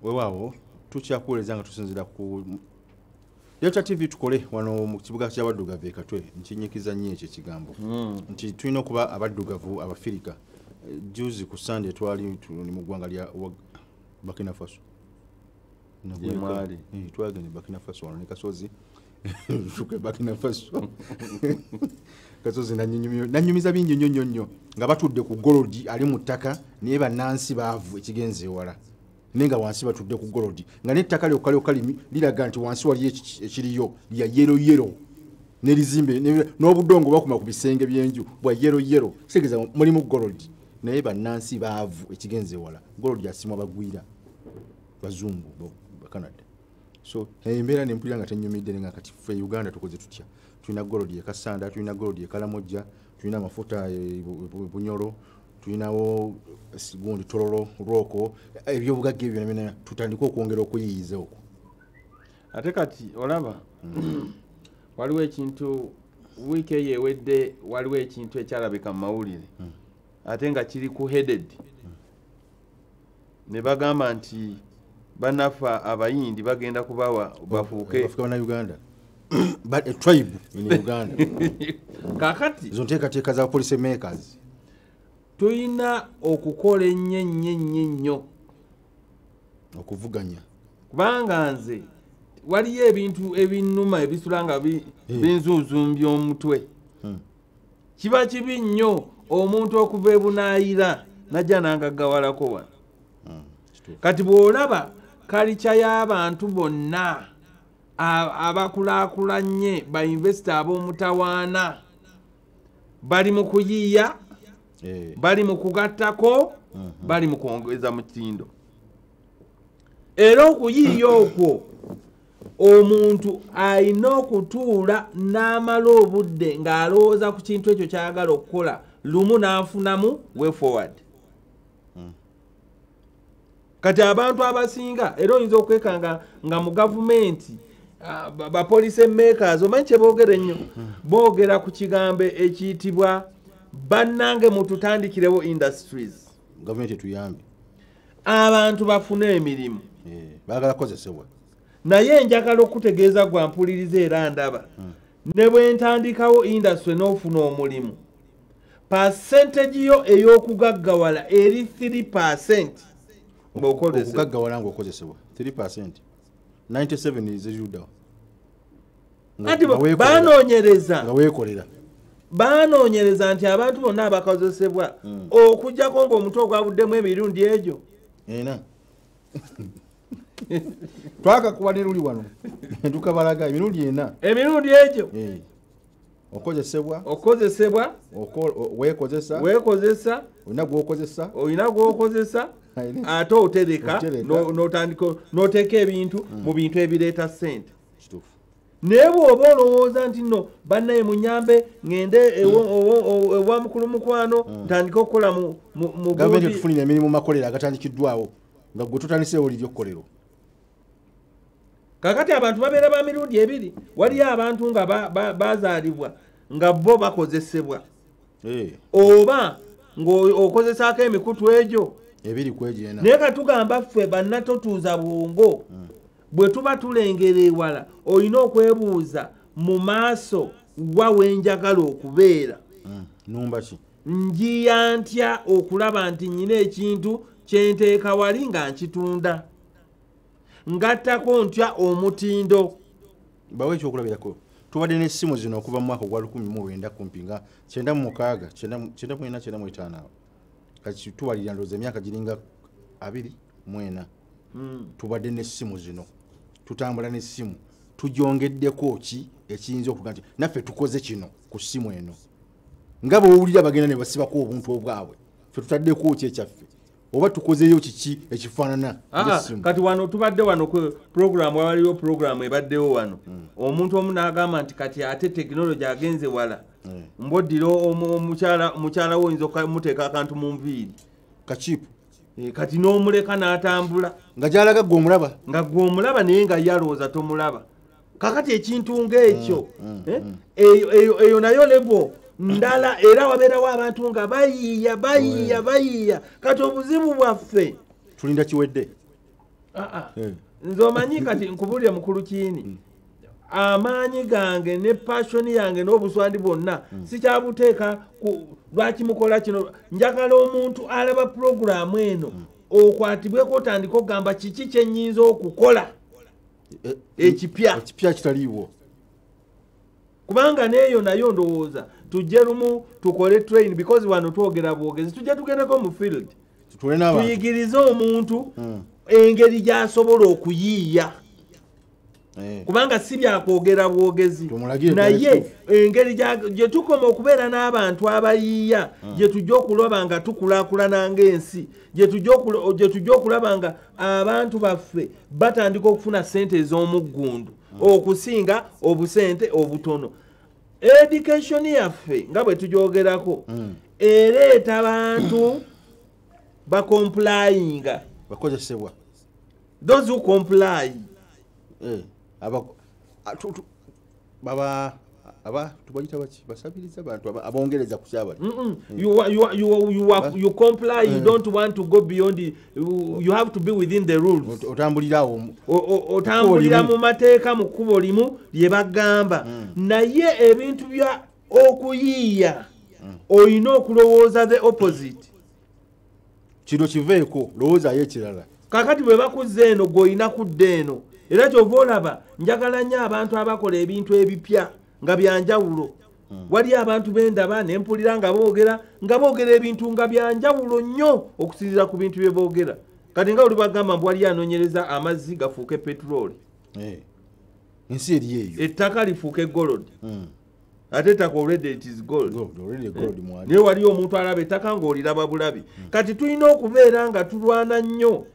weewaawo tukyakuweereza nga tusinzira ku Delta TV tukole wano mu kibuga ky'abaddugavu Katwe nkinyikiza nnyo ekyo ekigambo nti tulina okuba abaddugavu Abafirika. Juzi ku Sunday twali mu ggwanga lya Burkina Faso. Twagenda Burkina Faso wano ne Kasozi tuke Burkina Faso Kasozi nanyumiza bingi nnyo nga batudde ku golodi ali mu ttaka naye bannansi baavu ekigenze ewala nenga wansi batudde ku golodi nga n'ettaka lyokka liraga nti wansi wali ekiriyo lya yero n'erizimbe n'obudongo bakuma ku bisenge by'enju bwa yero segeza mulimu golodi naye bannansi baavu ekigenze ewala golodi asimwa bagwira bazungu ba Canada. So embeera nempulira nga tenyumidde nga kati ffe Uganda tukoze tutya. Tulina golodi e Kasanda, tulina golodi e Kalamoja, tulina amafuta Bunyoro, tulinawo Sigundi Tororo Roko, ebyobugagga ebyo byonna tutandika okwongera okuyiyiza okwo. Ate kati olaba waliwo ekintu wiiki eyo ewedde waliwo ekintu ekyalabika mu mawulire ate nga kiri ku headed ne bagamba nti banafa abayindi bagenda kubawa bafuuke Afrika Uganda but a tribe in Uganda. Kakati izo nteekateeka za police makers tuyina okukola ennyo okuvuganya kubanga nze waliyo ebintu ebinnuma ebisula nga binzuuzumbya omutwe kiba kibi nnyo omuntu okuva ebunaayira najja nangaggawalako wano kati bw'olaba kalica y'abantu bonna abakulaakulanye bainvesita ab'omutawaana bali mu kuyiiya bali mu kugattako bali mu kwongeza mutindo era okuyiiya okwo omuntu alina okutuula n'amala obudde ng'alowooza ku kintu ekyo kyagala okukola lumu n'anfunamu way forward. Kati abantu abasinga era oyinza okwekanga nga mu gavumenti ba police makers omanyi kye boogera ennyo boogera ku kigambo ekiyitibwa bannange mututandikirewo industries gavumenti etuyambe abantu bafune emirimu baagala kozesebwa naye njagala okutegeeza gwa mpuliriza era ndaba ne bwe ntandikawo industry n'ofuna omulimu percentage yo ey'okugaggawala eri 3%. Okugaggawala ng'okozesebwa 3%. 97 is ejudawo. Ati baanoonyereza nga weekolera baanoonyereza nti abantu bonna abakozesebwa okujjako ng'omutwe ogwabuddemu emirundi egyo ena twakakuba ne luli wano tukabalaga emirundi ena emirundi egyo okozesebwa weekozesa olina gw'okozesa ate otereka n'oteeka ebintu mu bintu ebireeta ssente naye bw'oba olowooza nti nno bannaye munyambe ngende ewa mukulu mukwano ntandika okukola mu gavumenti etufunira emirimu makolero agatandikiddwawo nga gwe tutandise oli lyokkolero kakati abantu babeera ba mirundi ebiri waliyo abantu nga bazaalibwa nga bo bakozesebwa oba ng'okozesaako emikutu egyo ebiri kwegenda naye katugamba ffe bannatotuuza bwongo bwe tuba tulengera ewala olina okwebuuza mu maaso wa wenjagala okubeera numba ki njiya ntya okulaba nti nnyina ekintu kyenteeka wali nga nkitunda ngattako ntya omutindo bawe ekyokulabirako tubadde n'essimu zino okuva mu mwaka gwa 19 kumpi nga 96 kati tubalira ndowooza emyaka giringa 24 tubadde n'essimu zino tutambula n'essimu tugyongeddeko ki ekiyinza okuga nti naffe tukoze kino ku ssimu eno nga bw'owulira bagenda ne basibako obuntu obwabwe ffe tutaddeko ki ekyaffe oba tukozeyo kiki ekifaanana kati wano tubadde wano ku program waliwo program ebaddewo wano omuntu omu n'agamba nti kati ate tekinologi agenze wala mboddira omukyala wo oyinza okumuteeka akantu mu nviiri kakiipu kati n'omuleka n'atambula nga gyalaga gwe omulaba naye nga yalowooza tomulaba kakati ekintu ng'ekyo eyo nayo lebo ndala era wabeerawo abantu nga bayiiya kati obuzibu bwaffe tulinda kiwedde nze omanyi kati nkubulire mukulu kiini amaanyi gange ne passion yange n'obuswandi bwonna sikyabuteeka lwaki mukola kino njagala omuntu alaba puroguramu eno okwatibweko otandika okugamba kiki kyenyinza okukola ekipya kitaliiwo kubanga neeyo nayo ndowooza tujje lumu tukole train because wano twogera bwogezi tujje tugendeko mu field tuyigirize omuntu engeri gy'asobola okuyiiya kubanga si byakwogera bwogezi naye engeri gye tukoma okubeera n'abantu abayiiya gye tujja okulaba nga tukulaakulana ng'ensi gye tujja okulaba nga abantu baffe batandika okufuna ssente ez'omuggundu okusinga obusente obutono. Education yaffe nga bwe tugyogerako ereeta abantu bakomplyinga bakozesebwa those who comply tubayita baki basabiriza abantu abongereza ku kyabali you comply you don't want to go beyond you have to be within the rules otambulira mu mateeka mu kkubo limu lye bagamba naye ebintu bya okuyiiya olina okulowooza the opposite kino kiveeko lowoozayo ekirala kakati bwe bakuzza eno gweolina kudda eno era kyova olaba njagala nnyo abantu abakola ebintu ebipya nga byanjawulo wali abantu bendaba nempulira nga boogera ebintu nga byanjawulo nnyo okusinziira ku bintu bye boogera kati nga oli bagamba mbu wali anoonyereza amazzi gafuuke petroli ensi eri eyo ettaka lifuuke gold ate ettaka already it is gold naye wali omuntu alaba ettaka ng'oliraba bulabi kati tulina okubeera nga tulwana nnyo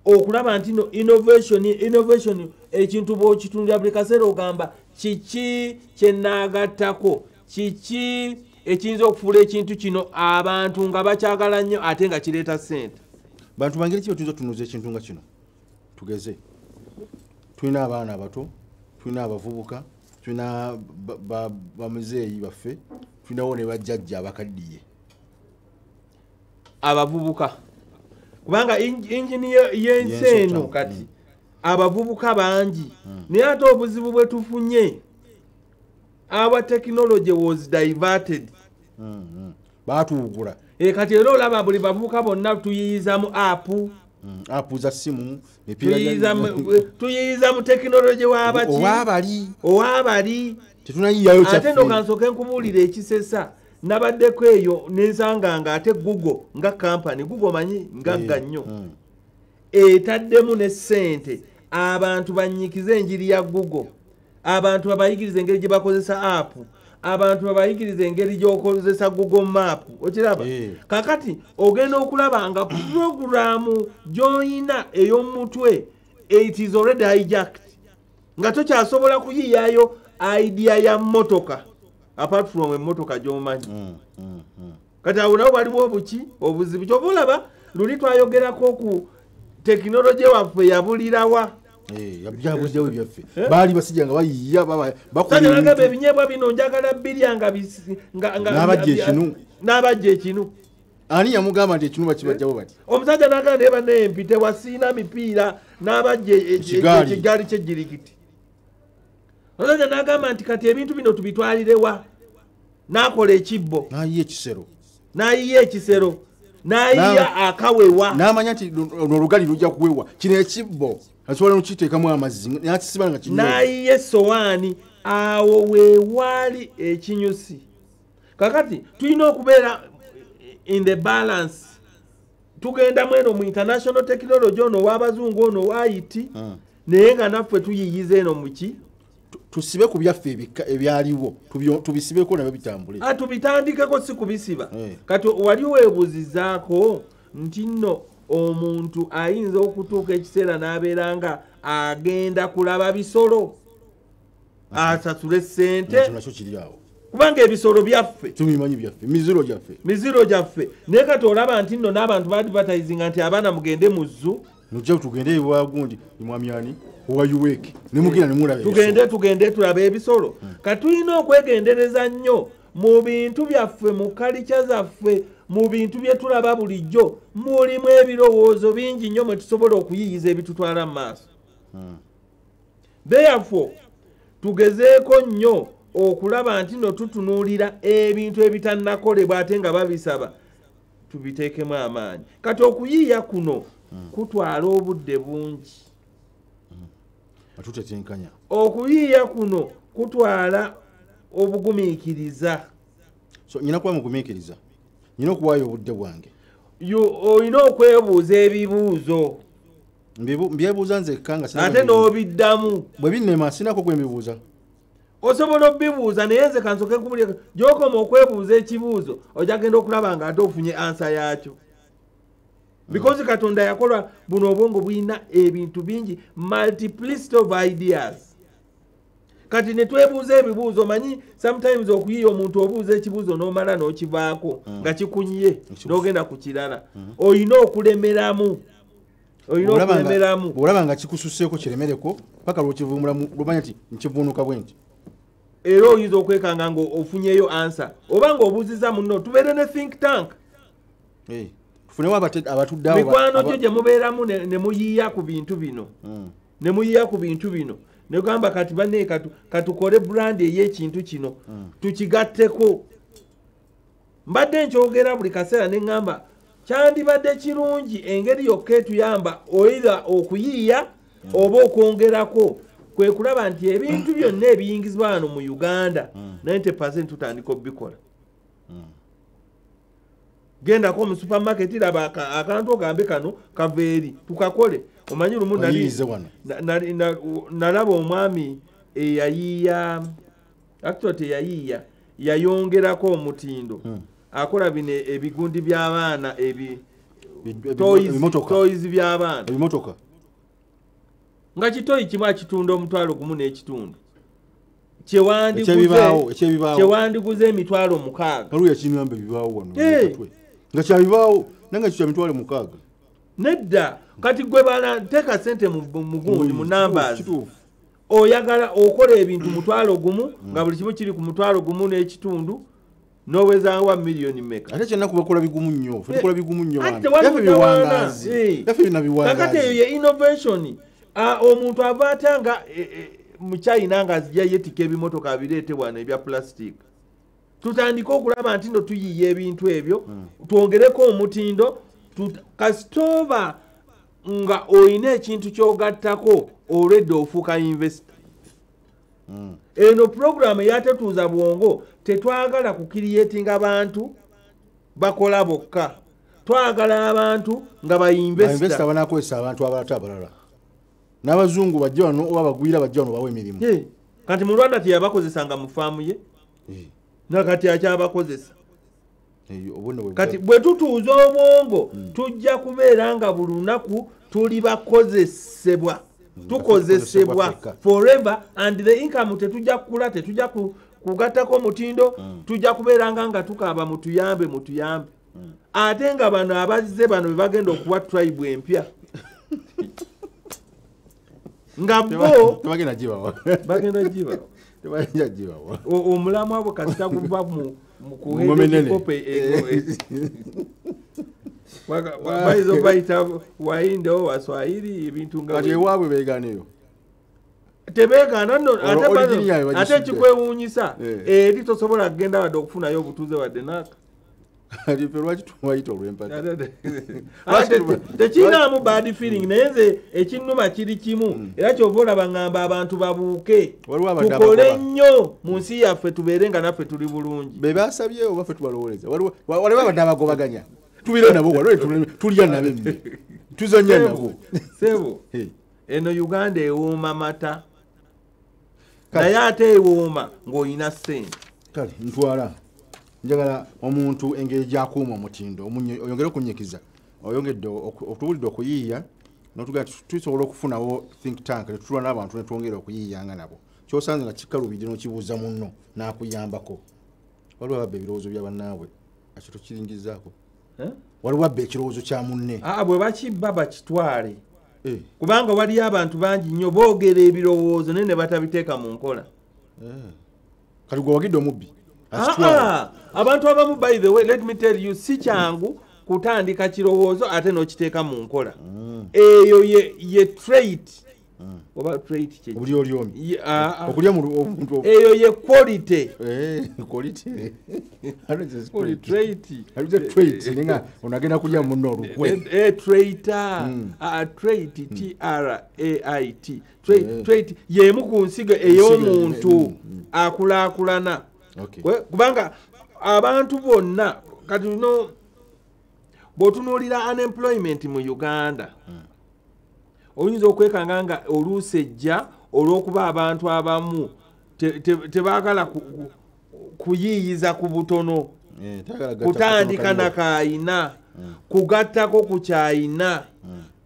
okulaba nti no innovation ekintu bw'okitundira buli kaseera ogamba kiki kyennaagattako kiki ekiyinza okufuula ekintu kino abantu nga bakyagala nnyo ate nga kireeta ssente. Bantu bangeri kibe tuyinza otunuuza ekintu nga kino tugeze tulina abaana abato tulina abavubuka tulina bamuzeeyi baffe tulinawo ne bajjajja abakaddiye abavubuka kubanga injini y'ensi eno kati abavubuka bangi naye ate obuzibu bwe tufunye our technology was diverted baatuwugula kati era olaba buli bavubuka bonna tuyiyizamu apu za simu tuyiyiza mu technology owabali tetunayiyayo ate ndo kansooke nkubuulira ekisesa nabaddeko eyo nensanga nga ate Google nga company Google manyi ngagga nnyo etaddemu ne ssente abantu banyikize enjiri ya Google abantu babayigiriza engeri gye bakozesa app abantu babayigiriza engeri gy'okozesa Google Map okiraba kakati ogenda okulaba nga programu gy'oyina ey'omutwe it is already hijacked nga tokyasobola kuyiyayo idea ya motoka apart from emotoka gy'omanyi kati awo nawo waliwo obuzibu kyova olaba luli twayogerako ku tekinologi waffe yabulirawa yabyabuzewo byaffe baali basijja nga bayiya bakola ebinyeebwa bino njagala birya n'abajja ekinu ani yamugamba nti ekinu bakibajjawo bati omusajja n'agamba naye banempite wasiina mipiira n'abajja ekigaali kyejjirikiti omusajja n'agamba nti kati ebintu bino tubitwalirewa n'akola ekibbo n'ayiya ekisero n'ayiya akawewa n'amanya nti n'olugali lujja kuwewa kino ekibbo asobola nokiteekamu amazzi nakisiba nga kino n'ayiya essowaani awo weewaali ekinyusi kakati tulina okubeera in the balance tugenda mweno mu international technology ono w'abazungu ono wa IT naye nga naffe tuyiyiza eno muki tusibe ku byaffe ebyaliwo tubisibeko nabyo bitambule tubitandikeko si kubisiba kati wali weebuuzizaako nti nno omuntu ayinza okutuuka ekiseera n'abeera nga agenda kulaba bisolo asasule ssente nakyo kiri awo kubanga ebisolo byaffe tubimanyi byaffe miziro gyaffe naye kati olaba nti nno n'abantu baadvertisinga nti abaana mugende mu zzu nojja tugende ewagundi imwamyani owayuweeke nemugenda nemulaba tugende tulabe ebisolo kati tulina okwegendereza nnyo mu bintu byaffe mu kalicha zaffe mu bintu bye tulaba bulijjo mulimu ebirowoozo bingi nnyo mwe tusobola okuyiyiza ebitutwala mu maaso. Therefore tugezeeko nnyo okulaba nti no tutunuulira ebintu ebitannakolebwa ate nga babisaba tubiteekemu amaanyi. Kati okuyiiya kuno kutwala obudde bungi. Okuyiiya kuno kutwala obugumiikiriza. So nyina kuba mugumiikiriza, nyina okuwaayo obudde bwange. Olina okwebuuza ebibuuzo. Mbyebuuza nzekka nga ate n'obiddamu. Bwe binnema sinako gwe mbibuuza. Osobola obbibuuza naye nze kansoke nkubulira gy'okoma okwebuuza ekibuuzo ojja genda okulaba nga ate ofunye ansa yaakyo. Because Katonda yakola buno obwongo bulina ebintu bingi, multiplicity of ideas. Kati ne twebuuza ebibuuzo manyi sometimes okuyiya omuntu obuuza ekibuuzo n'omala n'okivaako nga kikunye n'ogenda ku kirala. Olina okulemeramu. Bw'olaba nga kikususseeko kiremereko paka lw'okivuumulamu lw'omanya nti nkivuunuka bwe nti. Era oyinza okwekanga ng'ofunyeyo ansa oba ng'obuuziza munno tubeere ne think tank. Tufunewo abatuddeawo mikwano gyo gye mubeeramu ne muyiiya ku bintu bino. Ne muyiiya ku bintu bino. Ne gamba kati banne katukole brand ey'ekintu kino tukigatteko. Mbadde nkyogera buli kaseera ne ŋŋamba kyandibadde kirungi engeri yokka etuyamba oyira okuyiiya oba okwongerako kwe kulaba nti ebintu byonna ebiyingizibwa wano mu Uganda 90% tutandika obikola. Gendako mu supermarket laba akantu ogambe kano kaveeri tukakole. Omanyi lumu nalaba omwami eyayiiya actually yayiiya yayongerako omutindo. Akola bino ebigundi by'abaana toys by'abaana ebimotoka nga kitoyi kimu akitunda omutwalo gumu n'ekitundu kyewandiguze emitwalo 6. Kalu yakinyambe bibaawo wano nga kyabibaawo nanga kya mitwalo 6 nedda. Kati gwe bana teka sente mu gundi mu numbers oyagala okola ebintu mutwalo gumu nga buli kimu kiri ku mutwalo gumu n'ekitundu nowezangwa milioni meka. Ate kyonna kubakola bigumu nnyo. Tukola bigumu nnyo bana. Yafe binabiwangazi. Kakati eyo innovation. Omuntu avatanga mu China nga azija yetika ebimotoka abireetebwa ebya plastic. Tutandika okulaba nti no tuyiye ebintu ebyo twongereko omutindo kasitoba nga oyina ekintu kyogattako already ofuuka investor. Eno program yatetuuza bwongo tetwagala kukiriyetinga abantu bakola bokka. Twagala abantu nga bayinvesta banakozesa abantu abalala abalala. N'abazungu bajja wano oba bagwira bajja wano bawe emirimu. Kati mu Rwanda teyabakozesanga mu faamu ye. Nakati akyabakozesa. Kati bwe tutuuza obwongo tujja kubeera nga buli lunaku tuli bakozesebwa. Tukozesebwa forever and the income tetujja kukula tetujja kugattako mutindo tujja kubeera nga tukaaba mutuyambe. Ate nga bano abazze bano bebagenda okuwa tribe empya nga bo bagenda jibawa omulamu abo kasita guva mu kuhekope baizo baita wainde o waswahili ebintu nga kati ewaabwe beeganeyo tebeegaana nno ate kikwewuunyisa eri tosobola kugenda wadde okufunayo obutuuze wadde naaka tekiinaamu bad feeling naye nze ekinnuma kiri kimu era kyova olaba ngamba abantu babuuke tukole nnyo mu nsi yaffe tubeere nga naffe tuli bulungi bebasabye oba ffe tubalowoleza waliwo abadde abagobaganya tubira nabo walwe tulya nabo emmere tuzanya nabo sebo eno Uganda ewooma mata naye ate ewooma ng'olina ssente. Kale ntwala njagala omuntu engeri gy'akuuma omutindo oyongere okunyikiza oyongedde otubulidde okuyiiya n'otugamba tusobola okufunawo think tank netutula n'abantu ne twongera okuyiiyanga nabo kyosanze nga kikalubidde n'okibuuza munno n'akuyambako. Waliwo ababba ebirowoozo bya bannaabwe akyo tokiringizaako. Waliwo abba ekirowoozo kya munne bwe bakibba bakitwale kubanga waliyo abantu bangi nnyo boogera ebirowoozo naye ne batabiteeka mu nkola. Kati gwe wagidde omubbi abantu abamu by the way let me tell you si kyangu kutandika kirowoozo ate n'okiteeka mu nkola eyo ye trait oba trait kye buli olyomi okulya mu omuntu eyo ye quality quality trait ninga onagenda kulya munno olukwe trait trait yemu ku nsigo ey'omuntu akulaakulana kubanga abantu bonna kati no bw'otunuulira unemployment mu Uganda oyinza okwekanga nga oluusi ejja olw'okuba abantu abamu tebaagala kuyiiyiza ku butono kutandika na kaayina kugattako ku kyayina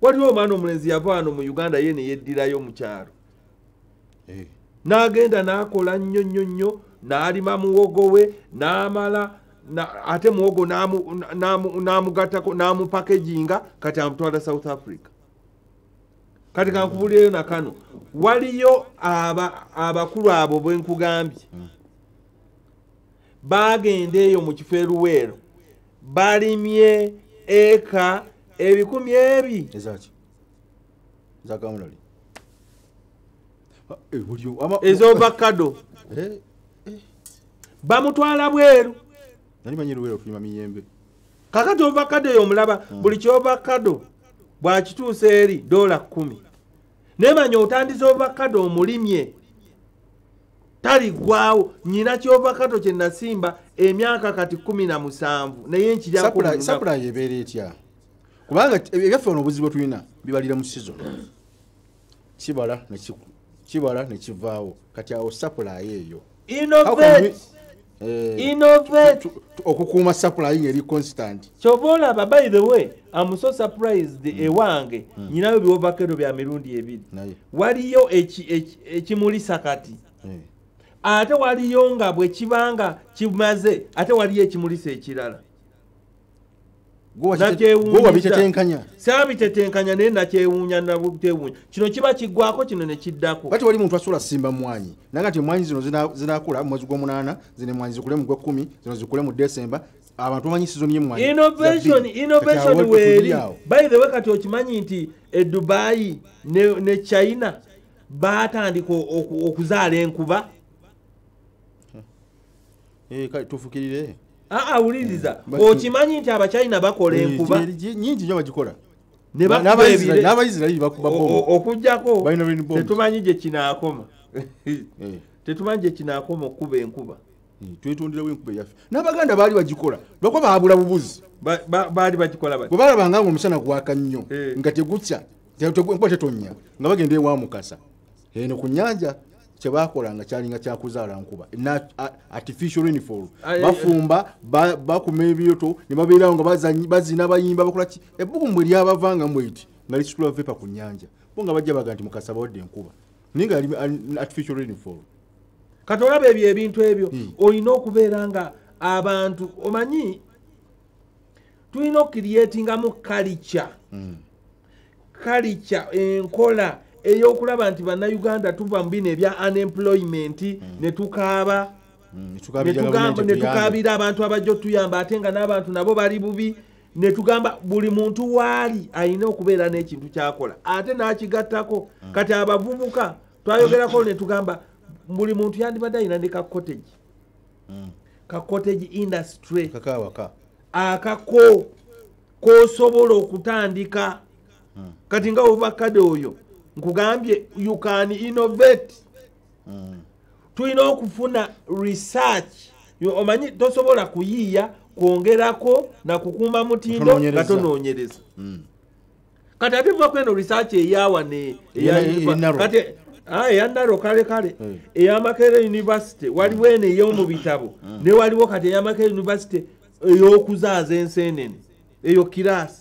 waliwo omwana omulenzi yava wano mu Uganda ye ne yeddirayo mu kyalo n'agenda n'akola nnyo n'alima muwogo we n'amala ate muwogo n'amugattako n'amupakeginga kati amutwala South Africa. Kati kankubulireyo na kano waliyo abakulu abo bwe nkugambye bagenda eyo mu Kiferuweero balimye eka 1,000 ezaki zakamulali ez'ovakado bamutwala bweru nali manyi Luweero tulima miyembe kakati ovakado eyo omulaba buli kyovakado bwakituusa eri $10 nemanya otandiza ovakado omulimye taligwawo nyina kyovakado kye nasimba emyaka kati 17 naye sapula yebeera etya kubanga ebyaffe ono obuzibu tulina bibalira mu season kibala ne kivaawo kati awo sapula eyo innovate okukuuma supply eri constant chobola by the way I'm so surprised ewange nyinayo byovakado bya mirundi ebiri waliyo ekimulisa kati ate waliyo nga bwe kibanga kimaze ate waliyo ekimulisa ekirala sabitetenkanya naye nakyewuunya nabutewuunya kino kiba kiggwako kino ne kiddako kati wali muntu asobola simba mwanyi naye nti emwanyi zino zinakula mu mwezi gw'omunaana zino emwanyi zikule mu gwe-10 zino zikule mu December abantu bamanyi season y'emwanyi innovation weeri by the way kati okimanyi nti Dubai ne China batandika okuzaala enkuba tufukirire awuliriza okimanyi nti Abachina bakola enkuba nyingi nnyo bagikola n'Abayisirayiri bakuba okujjako tetumanyi gye kinaakoma tetumanyi gye kinaakoma okuba enkuba twetonderawo enkuba eyaffe n'Abaganda baali bagikola lwakuba baabula bubuzi baali bagikola bwe balabanga nga omusana gwaka nnyo nga tegutya enkuba tetonnya nga bagenda ewa Mukasa eno ku nnyanja kyebakolanga kyalinga kyakuzaala nkuba artificial rainfall bafumba bakuma ebyoto ne babeerawo nga bazina bayimba bakola ki ebbugu mbwe lyabavanga mbweti nga lisitula vepa ku nnyanja bo nga bajja baga nti Mukasa bawadde enkuba naye nga yali artificial rainfall kati olaba ebyo ebintu ebyo olina okubeera nga abantu omanyi tulina okukirietingamu culture enkola eyokulaba nti bannayuganda tuva mu bino ebya unemployment ne tukaaba ne tukaabira abantu abajja otuyamba ate nga n'abantu nabo bali bubi ne tugamba buli muntu waali alina okubeera n'ekintu kyakola ate n'akigattako kati abavubuka twayogerako ne tugamba buli muntu yandibadde alina ne ka cottage industry akako k'osobola okutandika kati nga ovakado oyo nkugambye you can innovate tulina okufuna research omanyi tosobola kuyiiya kwongerako na kukumba mutindo nga tonoonyereza kati ate tuva kweno research eyawa kati eyandaro kale ey'Amakerere University waliwo eno ey'omu bitabo ne waliwo kati ey'Amakerere University ey'okuzaaza enseenene eyo kirasi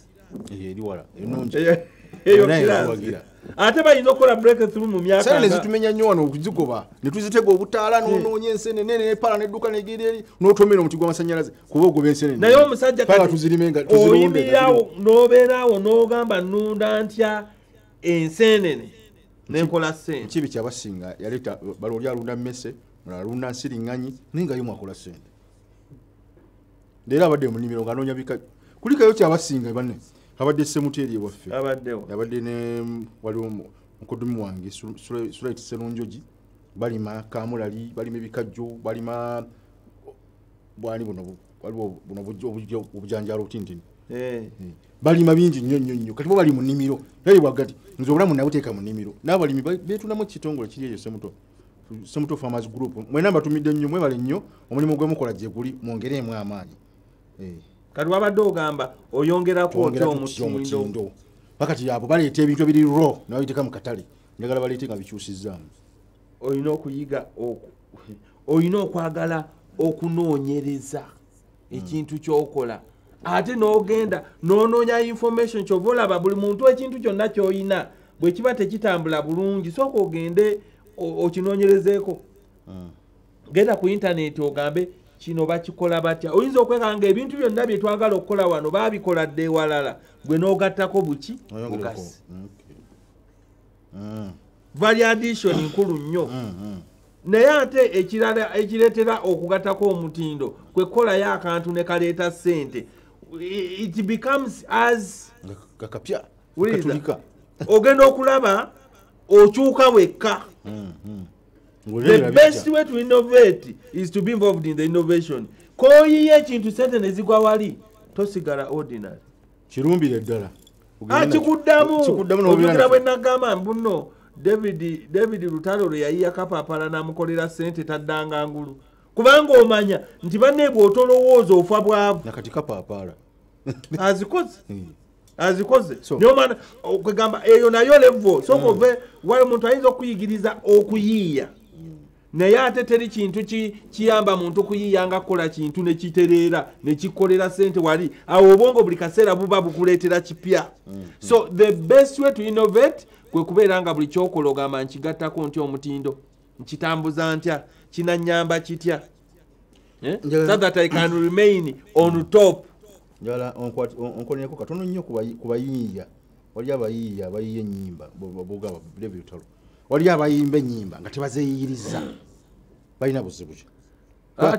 eyo kirasi ate bayinza okukola breakthrough mu myaka sene zitumenya nnyo wano okuzigoba ne tuzitega obutaala n'onoonya ensenene n'epala n'edduka n'egeri eri n'otomera omuti gw'amasannyalaze kuba ogoba ensenene naye omusajja pala tuzirimenga oyimirirawo n'obeeraawo n'ogamba nnunda ntya ensenene n'enkola ssente kibi kyabasinga yaleeta bali oli alunda mmese mulala alunda nsiriŋŋanyi naye nga yo mwakola ssente leero abadde mu nnimiro ng'anoonya bika kulikayo kyabasinga banne abadde Semuteeri waffe abadde ne waliwo mukoddomi wange Sulait Serunjogi balima Kamulali balima ebikajjo balima bwani buno waliwo buno obujanjalo tintini balima bingi nnyo kati bo bali mu nnimiro naye bwagati nze obulamu nabuteeka mu nnimiro n'abalimi beetunamu ekitongole kiri eyo Semuto Farmers Group mwena mbatumidde nnyo mwebale nnyo omulimu gwe mukola gye guli mwongereemu amaanyi kati wabadde ogamba oyongerako otya omutindo pakati abo baleeta ebintu ebiri raw nababiteeka mu katale njagala baleete nga bikyusizzaamu olina okuyiga olina okwagala okunoonyereza ekintu kyokola ate n'ogenda n'onoonya information kyova olaba buli muntu ekintu kyonna ky'oyina bwe kiba tekitambula bulungi sooka ogende okinoonyerezeeko genda ku intaneti ogambe kino bakikola batya oyinza okwekanga ebintu byonna bye twagala okukola wano baabikola dde ewalala gwe n'ogattako buki bugasi variation nkulu nnyo naye ate ekirala ekireetera okugattako omutindo kwe kukolayo akantu ne kaleeta ssente it becomes as kakapya ogenda okulaba okyuka wekka. The best way to innovate is to be involved in the innovation. Koyiye ekintu sente ne zigwa wali tosigala ordinary. Kirumbire ddala. Kikuddamu ojukira bwe nagamba mbuno David Lutalo lwe yayiya kapapala n'amukolera sente taddanga ngulu. Kubanga omanya nti banne bw'otolowooza ofa bwavu. Nakati kapapala. Azikoze nyomana okugamba eyo nayo level soko ve wale muntu ayinza okuyigiriza okuyiya naye ate teri kintu kiyamba muntu kuyiyanga kola kintu ne kitereera ne kikolera sente wali awo obongo buli kaseera buba bukuleetera kipya. So the best way to innovate kwe kubeera nga buli kyokola ogamba nkigattako nti omutindo nkitambuza ntya kinanyamba kitya so that I can remain on top. Njala onkoneko katono nnyo kubayiiya wali abayiiya abayiiya ennyimba bogaba David Lutalo wali abayimba ennyimba nga tebazeeyiriza balina buzibu ki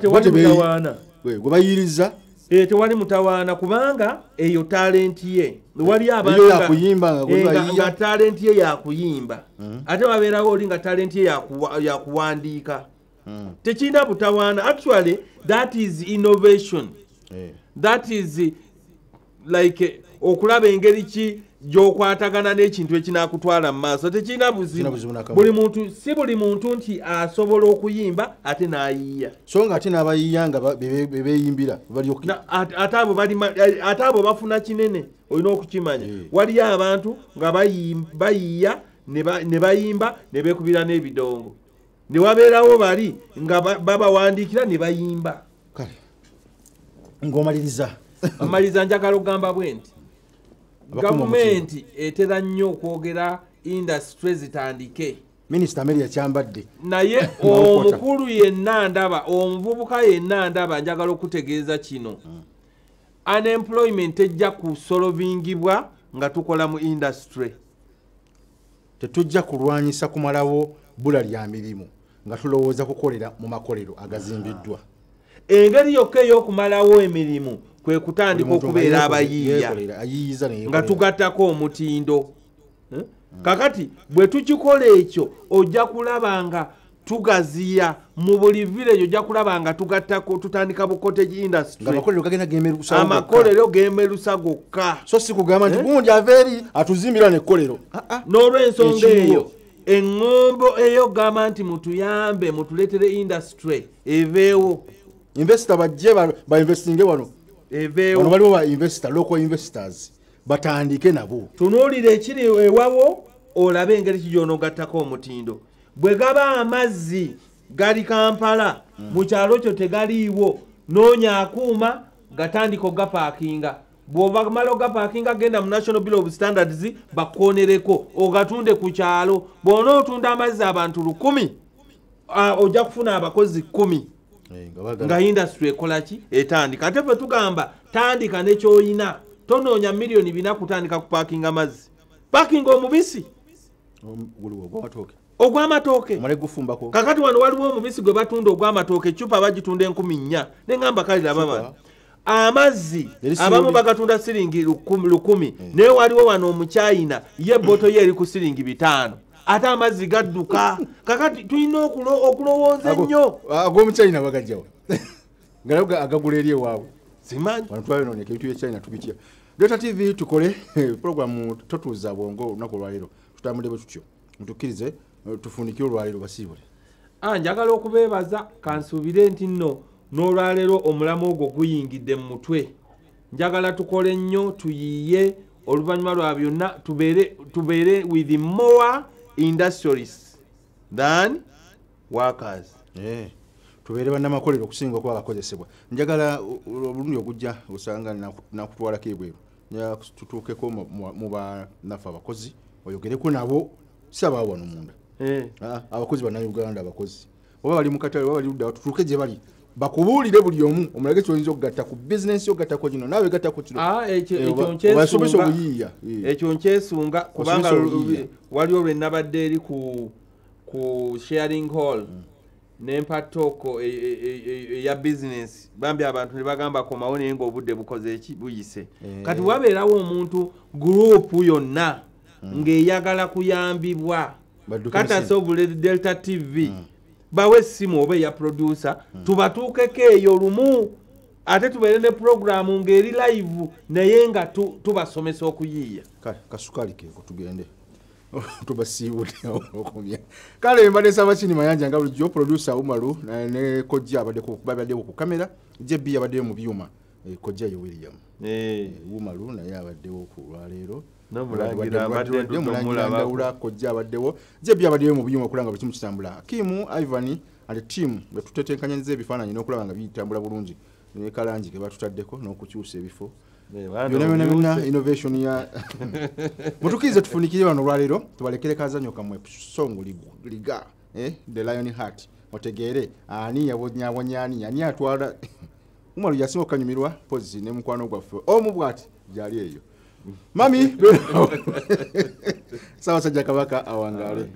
tewali mutawaana gwe bayiriza tewali mutawaana kubanga eyo talenti ye wali abantu nga talenti ye yakuyimba ate wabeerawo oli nga talenti ye yakuwandiika tekirina butawaana. Actually that is innovation. That is like okulaba engeri ki gy'okwatagana n'ekintu ekinakutwala mu maaso tekirina buzibu. Buli muntu si buli muntu nti asobola okuyimba ate n'ayiiya so nga ate n'abayiiya nga beeyimbira ate abo bafuna kinene olina okukimanya. Waliyo abantu nga bayiiya ne bayimba ne beekubira n'ebidongo ne wabeerawo bali nga babawandiikira ne bayimba. Ngomaliriza amaliza njagala ogamba bwe nti gavumenti etera nnyo okwogera industry zitandike. Minisita Mary yakyambadde naye omukulu yenna ndaba omuvubuka yenna ndaba njagala okutegeeza kino unemployment ejja kusolvingibwa nga tukola mu industry. Tetujja kulwanyisa kumalawo bbula lya mirimu nga tulowooza kukolera mu makolero agazimbiddwa. Engeri yokka ey'okumalawo emirimu kwe kutandika okubeera abayiiya nga tugattako omutindo. Kakati bwe tukikola ekyo ojja kulaba nga tugaziya mu buli village ojja kulaba nga tugattako tutandika bu cottage industry amakolero gemerusa gokka so si kugamba nti gundi aveeri atuzimbira n'ekkolero n'olw'ensonga eyo eŋŋombo ey'ogamba nti mutuyambe mutuleetere industry eveewo. Investor bajje ba investing wano wano waliwo ba investor local investors batandike nabo tunuulire ekiri ewawo olabe engeri kijonogattako omutindo. Bwe gaba amazzi gali Kampala mu kyalo kyo tegaliiwo noonya akuuma gatandika ogapaakinga bw'oba mala ogapaakinga genda mu National Bureau of Standards bakoonereko ogatunde ku kyalo. Bw'onootunda amazzi abantu 100 ojja kufuna abakozi 10 nga industry ekola ki etandika. Ate fe tugamba tandika nekyoyina tonoonya milioni 4 kutandika ku parking amazzi parking omubisi ogw'amatooke kakati wano waliwo omubisi gwe batunda ogw'amatooke ecupa bagitunda 10,000 neŋŋamba kalira baba amazzi abamu bagatunda siringi 10 naye waliwo wano omuchina ye boto ye eri ku siringi 5 ate amazzi gadduka kakati tulina okulowooza ennyo ag'omuchina bagajjawa ngalaga agagula eri ewaabwe simanyi abantu bayononeka ebintu byechina tubitya Delta TV tukole programu totuuza bwongo olunaku olwaleero tutambule bwe tutyo mutukkirize tufunikire olwaleero basiibule njagala okubeebaza kansuubire nti nno n'olwaleero omulamu ogwo guyingidde mu mutwe njagala tukole nnyo tuyiiye oluvannyuma lwa byonna tubeere with more industrialists than workers tubeere bannamakolero okusinga okuba abakozesebwa njagala obulungi ogujja osanga nakutwalako ebweru tutuukeko mu bannaffe abakozi oyogereko nabo si abaawo wano munda abakozi bannayuganda abakozi oba bali mu katale oba bali ludda tutuuke gye bali bakubuulire buli omu omulage ky'oyinza okugatta ku bizinensi yogattako kino naawe gattako kino basomesa obuyiiya ekyo nkyesunga kubanga waliwo lwe nabadde eri ku sharing hall n'empatoko eya bizinensi bambi abantu ne bagamba komawo naye ng'obudde bukoze eki buyise kati wabeerawo omuntu gurupu yonna ng'eyagala kuyambibwa katasobule Delta TV bawe essimu oba eya producer tubatuukeko eyo lumu ate tubeere ne programu ng'eri live naye nga tubasomesa okuyiiya kasukali keeko tugende tubasiibule okumya kale mbadde Sabakini Mayanja nga bulijjo producer Umaru ne Kojja abaddewo ku kamera JB abaddeyo mu byuma Kojja yo William Umaru naye abaddewo ku lwaleero Mulangira Kojja abaddewo JB abaddeyo mu byuma okulanga buli kimu kitambula Kimu Ivan and team betutetenkanyiriza ebifaananyi n'okulaba nga bitambula bulungi ne kalangi ke batutaddeko n'okukyusa ebifo byonna innovation ya mutukize tufunikire wano lwaleero tubalekere kazanyo kamwe songo liga the lion heart otegeere ani yabonyabonyani ani atwala Umaru yasinga okanyumirwa pozi ne mukwano gwaffe omu bwati gyali eyo mami sawa sajja kabaka awangale